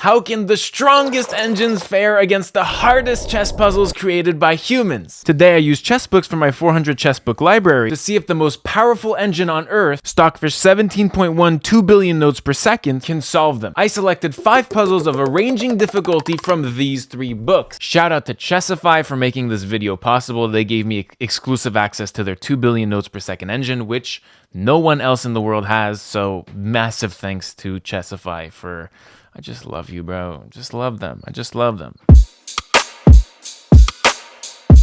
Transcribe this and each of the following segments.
How can the strongest engines fare against the hardest chess puzzles created by humans? Today I used chess books from my 400 chess book library to see if the most powerful engine on Earth, Stockfish 17.1 2 billion notes per second, can solve them. I selected 5 puzzles of a ranging difficulty from these 3 books. Shout out to Chessify for making this video possible. They gave me exclusive access to their 2 billion notes per second engine, which no one else in the world has, so massive thanks to Chessify for... I just love you, bro. Just love them. I just love them.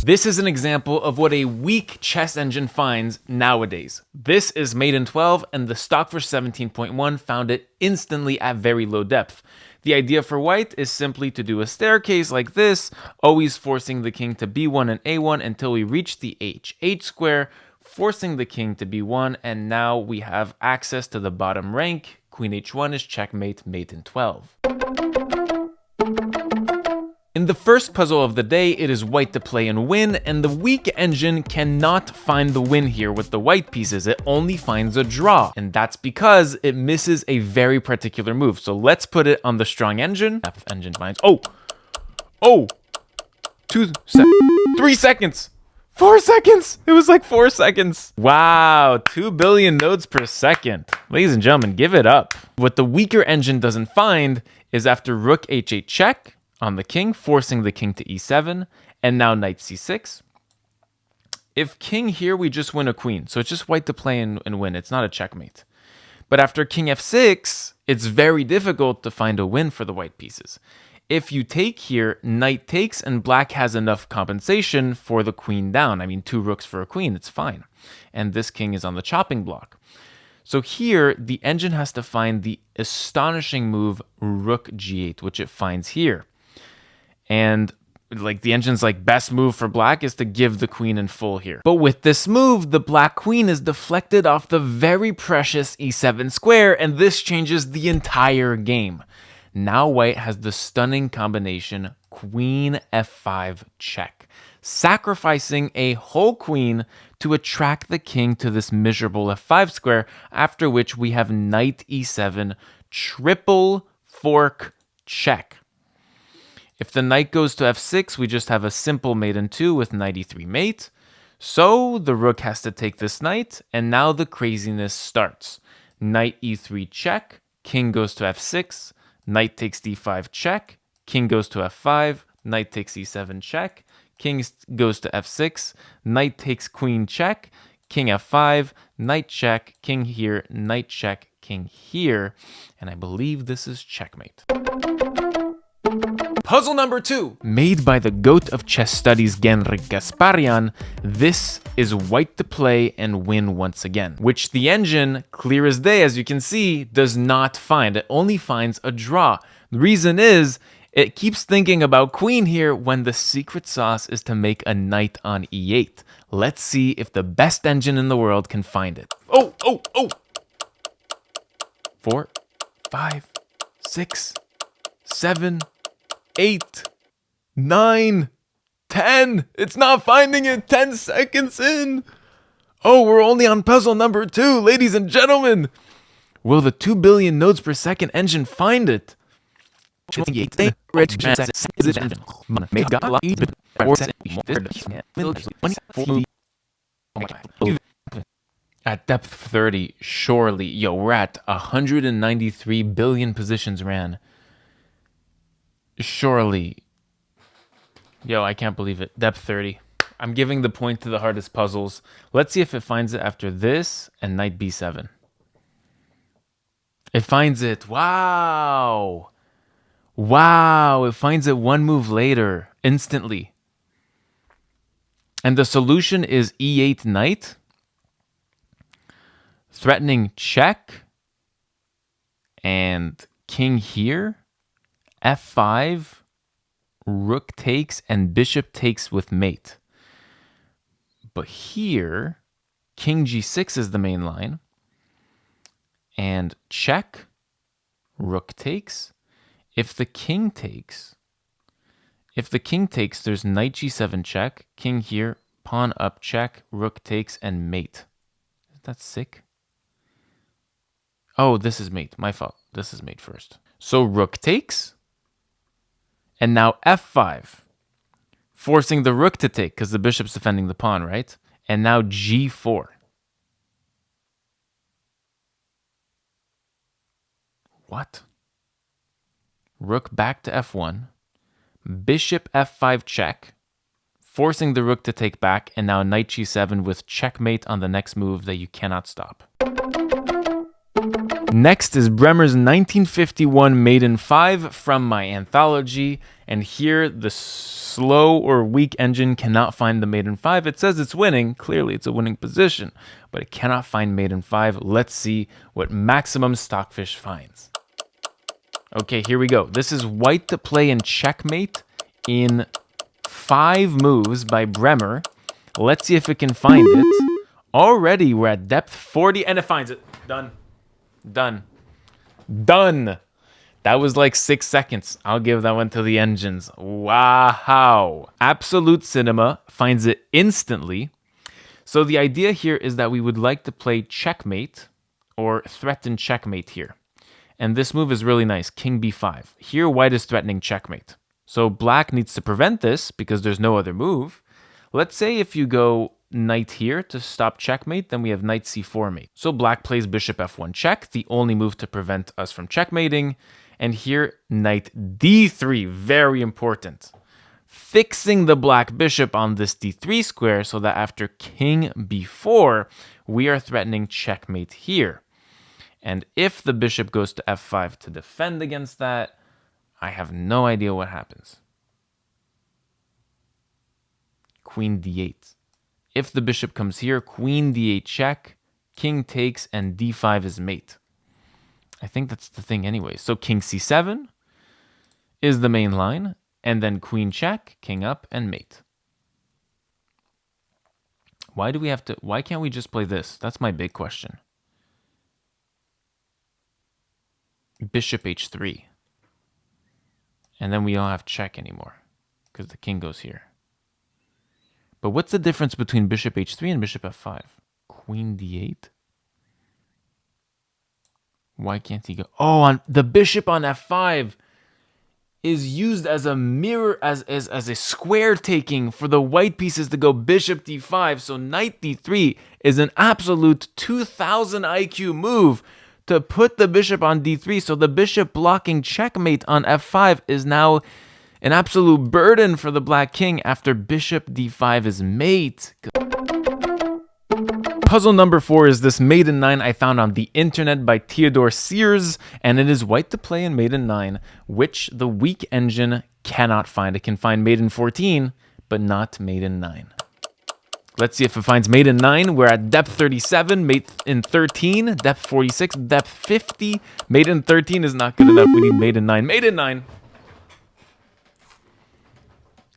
This is an example of what a weak chess engine finds nowadays. This is made in 12, and the Stockfish 17.1 found it instantly at very low depth. The idea for white is simply to do a staircase like this, always forcing the king to b1 and a1 until we reach the h8 square, forcing the king to b1, and now we have access to the bottom rank. Queen h1 is checkmate, mate in 12. In the first puzzle of the day, it is white to play and win, and the weak engine cannot find the win here with the white pieces. It only finds a draw, and that's because it misses a very particular move. So let's put it on the strong engine. F engine finds... Oh! 3 seconds! 4 seconds! It was like 4 seconds. Wow, 2 billion nodes per second. Ladies and gentlemen, give it up. What the weaker engine doesn't find is after rook h8 check on the king, forcing the king to e7, and now knight c6. If king here, we just win a queen. So it's just white to play and win. It's not a checkmate. But after king f6, it's very difficult to find a win for the white pieces. If you take here, knight takes, and black has enough compensation for the queen down. I mean, 2 rooks for a queen, it's fine. And this king is on the chopping block. So here, the engine has to find the astonishing move rook g8, which it finds here. And like the engine's like best move for black is to give the queen in full here. But with this move, the black queen is deflected off the very precious e7 square, and this changes the entire game. Now white has the stunning combination queen f5 check, sacrificing a whole queen to attract the king to this miserable f5 square, after which we have knight e7 triple fork check. If the knight goes to f6, we just have a simple mate in 2 with knight e3 mate. So the rook has to take this knight, and now the craziness starts. Knight e3 check, king goes to f6, knight takes d5 check, king goes to f5, knight takes e7 check, king goes to f6, knight takes queen check, king f5, knight check, king here, knight check, king here, and I believe this is checkmate. Puzzle number 2, made by the goat of chess studies Genrik Gasparian. This is white to play and win once again, which the engine, clear as day as you can see, does not find. It only finds a draw. The reason is it keeps thinking about queen here when the secret sauce is to make a knight on e8. Let's see if the best engine in the world can find it. Oh! 4, 5, 6, 7, 8, 9, 10. It's not finding it. 10 seconds in. Oh, we're only on puzzle number 2, ladies and gentlemen. Will the 2 billion nodes per second engine find it? At depth 30, surely. Yo, we're at 193 billion positions ran. Surely. Yo, I can't believe it. Depth 30. I'm giving the point to the hardest puzzles. Let's see if it finds it after this and knight b7. It finds it. Wow. Wow. It finds it one move later. Instantly. And the solution is e8 knight. Threatening check. And king here. f5, rook takes, and bishop takes with mate. But here, king g6 is the main line. And check, rook takes. If the king takes, there's knight g7 check, king here, pawn up check, rook takes, and mate. Is that sick? Oh, this is mate. My fault. This is mate first. So rook takes. And now f5, forcing the rook to take because the bishop's defending the pawn, right? And now g4. What? Rook back to f1, bishop f5 check, forcing the rook to take back, and now knight g7 with checkmate on the next move that you cannot stop. Next is Bremer's 1951 Maiden 5 from my anthology, and here the slow or weak engine cannot find the Maiden 5. It says it's winning, clearly it's a winning position, but it cannot find Maiden 5. Let's see what maximum Stockfish finds. Okay, here we go. This is white to play in checkmate in 5 moves by Bremer. Let's see if it can find it. Already we're at depth 40 and it finds it. Done. Done. Done. That was like 6 seconds. I'll give that one to the engines. Wow. Absolute Cinema finds it instantly. So the idea here is that we would like to play checkmate or threaten checkmate here. And this move is really nice. King b5. Here white is threatening checkmate. So black needs to prevent this because there's no other move. Let's say if you go knight here to stop checkmate, then we have knight c4 mate. So black plays bishop f1 check, the only move to prevent us from checkmating. And here knight d3, very important. Fixing the black bishop on this d3 square so that after king b4, we are threatening checkmate here. And if the bishop goes to f5 to defend against that, I have no idea what happens. Queen d8. If the bishop comes here, queen d8 check, king takes, and d5 is mate. I think that's the thing anyway. So king c7 is the main line, and then queen check, king up, and mate. Why can't we just play this? That's my big question. Bishop h3. And then we don't have check anymore because the king goes here. But what's the difference between bishop h3 and bishop f5? Queen d8? Why can't he go? Oh, on the bishop on f5 is used as a mirror, as a square taking for the white pieces to go bishop d5. So knight d3 is an absolute 2000 IQ move to put the bishop on d3. So the bishop blocking checkmate on f5 is now an absolute burden for the black king after bishop d5 is mate. Puzzle number 4 is this Maiden 9 I found on the internet by Theodore Sears, and it is white to play in Maiden 9, which the weak engine cannot find. It can find Maiden 14, but not Maiden 9. Let's see if it finds Maiden 9. We're at depth 37, mate in 13, depth 46, depth 50. Maiden 13 is not good enough. We need Maiden 9. Maiden 9.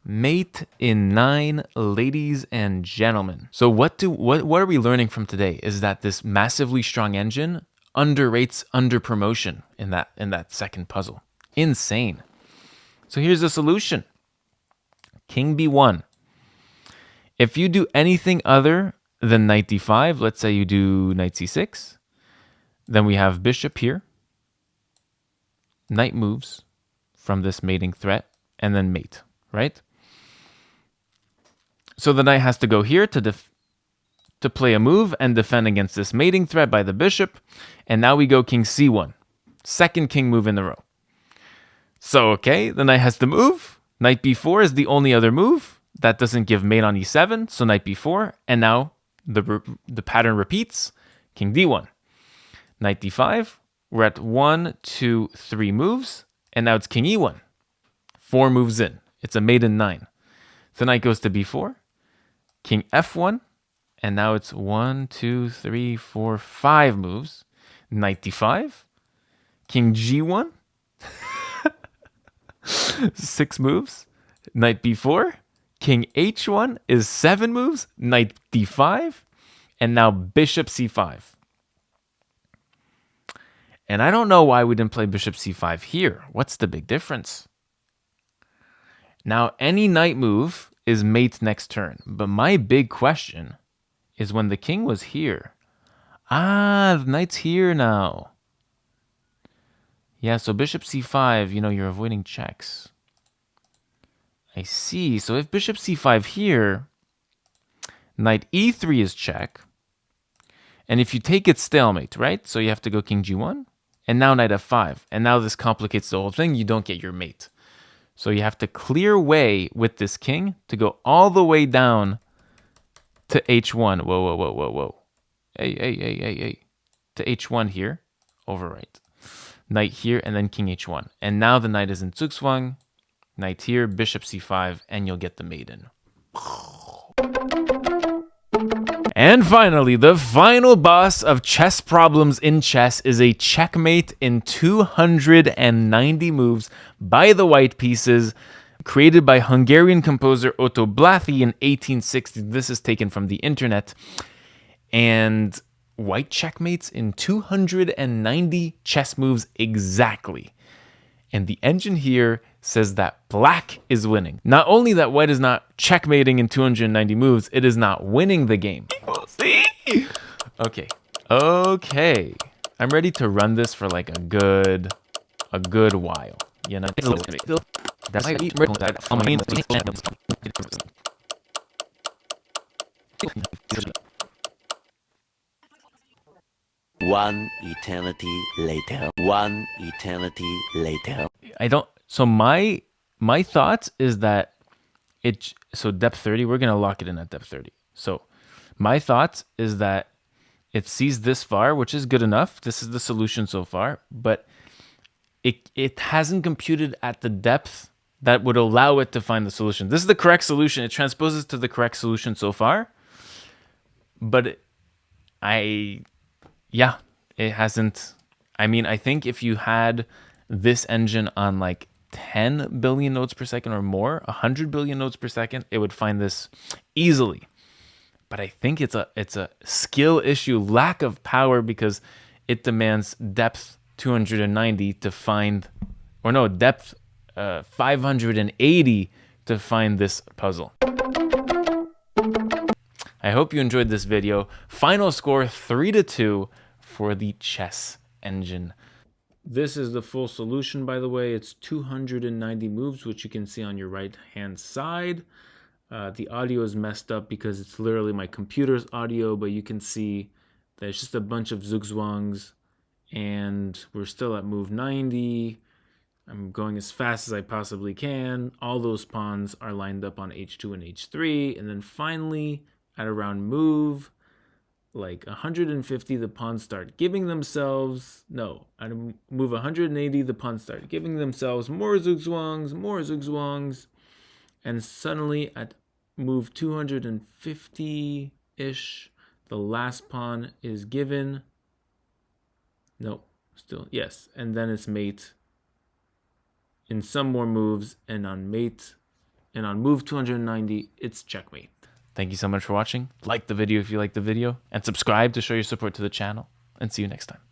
Mate in 9, ladies and gentlemen. So what are we learning from today is that this massively strong engine underrates under promotion in that second puzzle. Insane. So here's the solution. King b1. If you do anything other than knight d5, let's say you do knight c6, then we have bishop here. Knight moves from this mating threat and then mate, right? So the knight has to go here to play a move and defend against this mating threat by the bishop. And now we go king c1. Second king move in a row. So, okay, the knight has to move. Knight b4 is the only other move. That doesn't give mate on e7, so knight b4. And now the pattern repeats. King d1. Knight d5. We're at 1, 2, 3 moves. And now it's king e1. 4 moves in. It's a maiden 9. The knight goes to b4. King f1, and now it's 1, 2, 3, 4, 5 moves. Knight d5, king g1, 6 moves. Knight b4, king h1 is 7 moves. Knight d5, and now bishop c5. And I don't know why we didn't play bishop c5 here. What's the big difference? Now, any knight move is mate next turn. But my big question is when the king was here. The knight's here now. Yeah, so bishop c5, you're avoiding checks. I see. So if bishop c5 here, knight e3 is check. And if you take it, stalemate, right? So you have to go king g1. And now knight f5. And now this complicates the whole thing. You don't get your mate. So you have to clear way with this king to go all the way down to h1. Whoa, whoa, whoa, whoa, whoa. Hey. To h1 here. Overwrite. Knight here, and then king h1. And now the knight is in zugzwang. Knight here, bishop c5, and you'll get the maiden. And finally, the final boss of chess problems in chess is a checkmate in 290 moves by the white pieces, created by Hungarian composer Otto Blathy in 1860. This is taken from the internet. And white checkmates in 290 chess moves exactly. And the engine here says that black is winning. Not only that white is not checkmating in 290 moves, it is not winning the game. See? Okay. I'm ready to run this for like a good while. You know? One eternity later. So my thought is that so depth 30, we're going to lock it in at depth 30. So my thought is that it sees this far, which is good enough. This is the solution so far, but it hasn't computed at the depth that would allow it to find the solution. This is the correct solution. It transposes to the correct solution so far, but it hasn't. I mean, I think if you had this engine on like 10 billion nodes per second or more, 100 billion nodes per second, it would find this easily. But I think it's a skill issue, lack of power, because it demands depth 290 to find, or no, depth 580 to find this puzzle. I hope you enjoyed this video. Final score 3-2 for the chess engine. This is the full solution, by the way. It's 290 moves, which you can see on your right-hand side. The audio is messed up because it's literally my computer's audio, but you can see that it's just a bunch of zugzwangs, and we're still at move 90. I'm going as fast as I possibly can. All those pawns are lined up on h2 and h3, and then finally, at around move like 150, the pawns start giving themselves, at move 180, the pawns start giving themselves more zugzwangs, and suddenly at move 250-ish, the last pawn is given. Yes, and then it's mate in some more moves, and on move 290, it's checkmate. Thank you so much for watching. Like the video if you like the video, and subscribe to show your support to the channel, and see you next time.